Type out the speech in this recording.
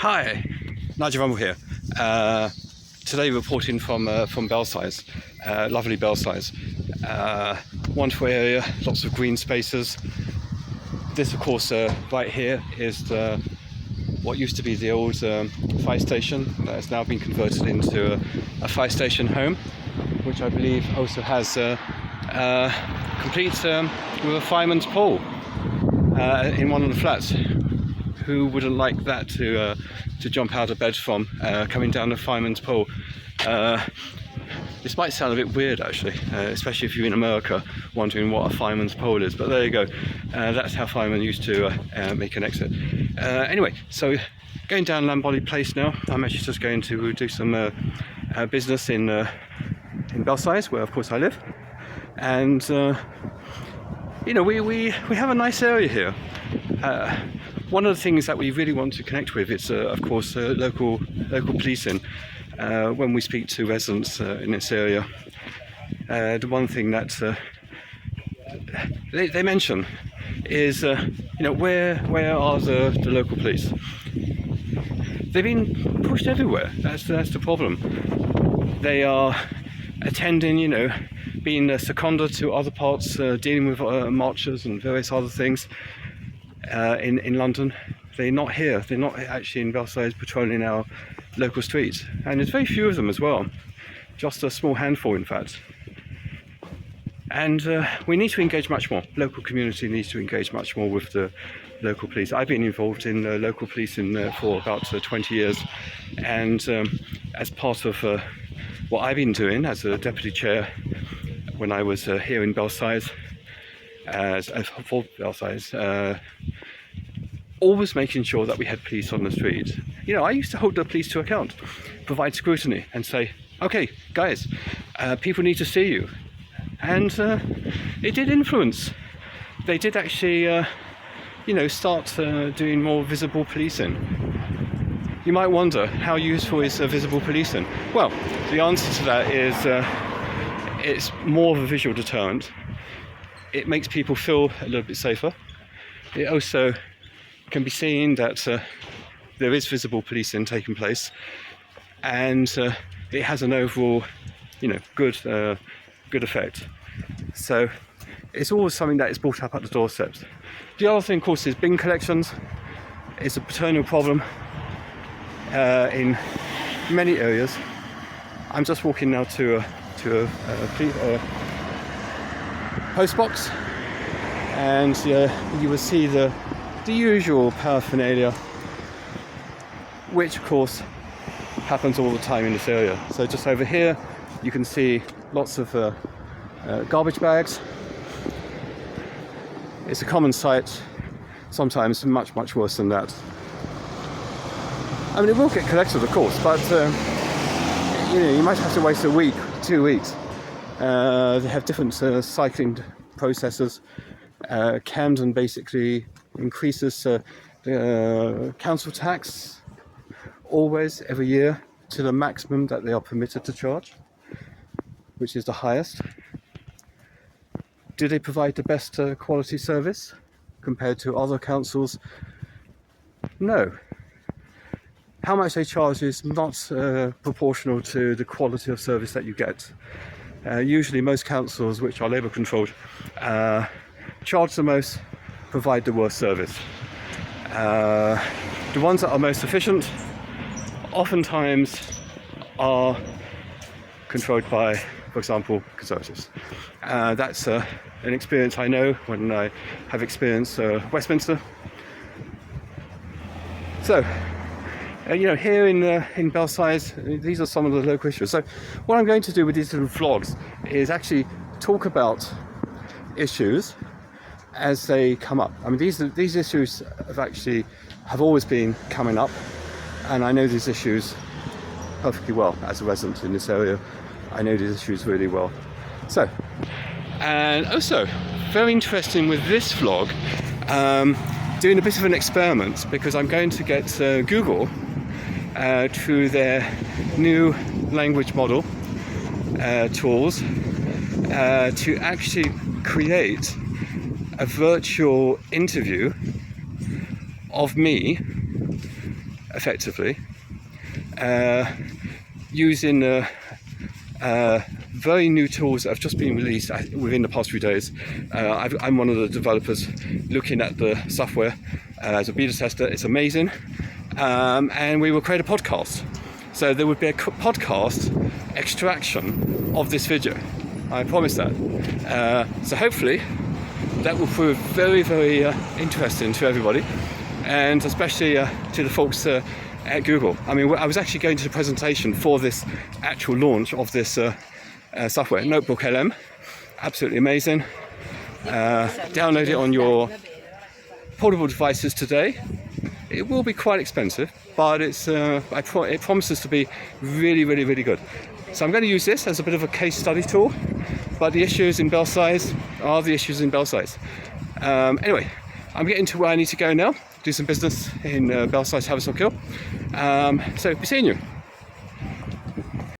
Hi, Nigel here. Today reporting from Belsize, lovely Belsize. Wonderful area, lots of green spaces. This, of course, right here is what used to be the old fire station that has now been converted into a fire station home, which I believe also has complete with a fireman's pole in one of the flats. Who wouldn't like that to jump out of bed from, coming down the fireman's pole? This might sound a bit weird actually, especially if you're in America wondering what a fireman's pole is, but there you go. That's how firemen used to make an exit. Anyway, so going down Lamboli Place now. I'm actually just going to do some business in Belsize, where of course I live. And you know, we have a nice area here. One of the things that we really want to connect with is, of course, local policing. When we speak to residents in this area, the one thing that they mention is, you know, where are the local police? They've been pushed everywhere. That's the problem. They are attending, you know, being seconded to other parts, dealing with marchers and various other things. In London. They're not here. They're not actually in Belsize patrolling our local streets, and there's very few of them as well, just a small handful in fact. And we need to engage much more. Local community needs to engage much more with the local police. I've been involved in local policing for about 20 years, and as part of what I've been doing as a deputy chair when I was here in Belsize, for Belsize, always making sure that we had police on the street. You know, I used to hold the police to account, provide scrutiny and say, okay guys, people need to see you. And it did influence. They did actually, you know, start doing more visible policing. You might wonder, how useful is visible policing? Well, the answer to that is it's more of a visual deterrent. It makes people feel a little bit safer. It also can be seen that there is visible policing taking place, and it has an overall, you know, good effect. So it's always something that is brought up at the doorsteps. The other thing, of course, is bin collections. It's a perennial problem in many areas. I'm just walking now to a post box, and you will see the usual paraphernalia, which of course happens all the time in this area. So just over here you can see lots of garbage bags. It's a common sight, sometimes much worse than that. I mean, it will get collected of course, but you know, you might have to wait a week, 2 weeks. They have different cycling processes. Camden basically increases the council tax always every year to the maximum that they are permitted to charge, which is the highest. Do they provide the best quality service compared to other councils? No. How much they charge is not proportional to the quality of service that you get. Usually most councils, which are Labour controlled, charge the most, provide the worst service. The ones that are most efficient oftentimes are controlled by, for example, Conservatives. That's an experience I know when I have experienced Westminster. So, you know, here in Belsize, these are some of the local issues. So what I'm going to do with these little vlogs is actually talk about issues as they come up. I mean, these issues have always been coming up, and I know these issues perfectly well as a resident in this area. I know these issues really well. So, and also very interesting with this vlog, doing a bit of an experiment, because I'm going to get Google through their new language model tools to actually create a virtual interview of me effectively using very new tools that have just been released within the past few days. I'm one of the developers looking at the software as a beta tester. It's amazing, and we will create a podcast. So there would be a podcast extraction of this video. I promise that. So hopefully that will prove very, very interesting to everybody, and especially to the folks at Google. I mean, I was actually going to the presentation for this actual launch of this software, Notebook LM. Absolutely amazing. Download it on your portable devices today. It will be quite expensive, but it promises to be really, really, really good. So I'm going to use this as a bit of a case study tool, but the issues in Belsize are the issues in Belsize. Anyway, I'm getting to where I need to go now, do some business in Belsize, Haverstock Hill. So be seeing you.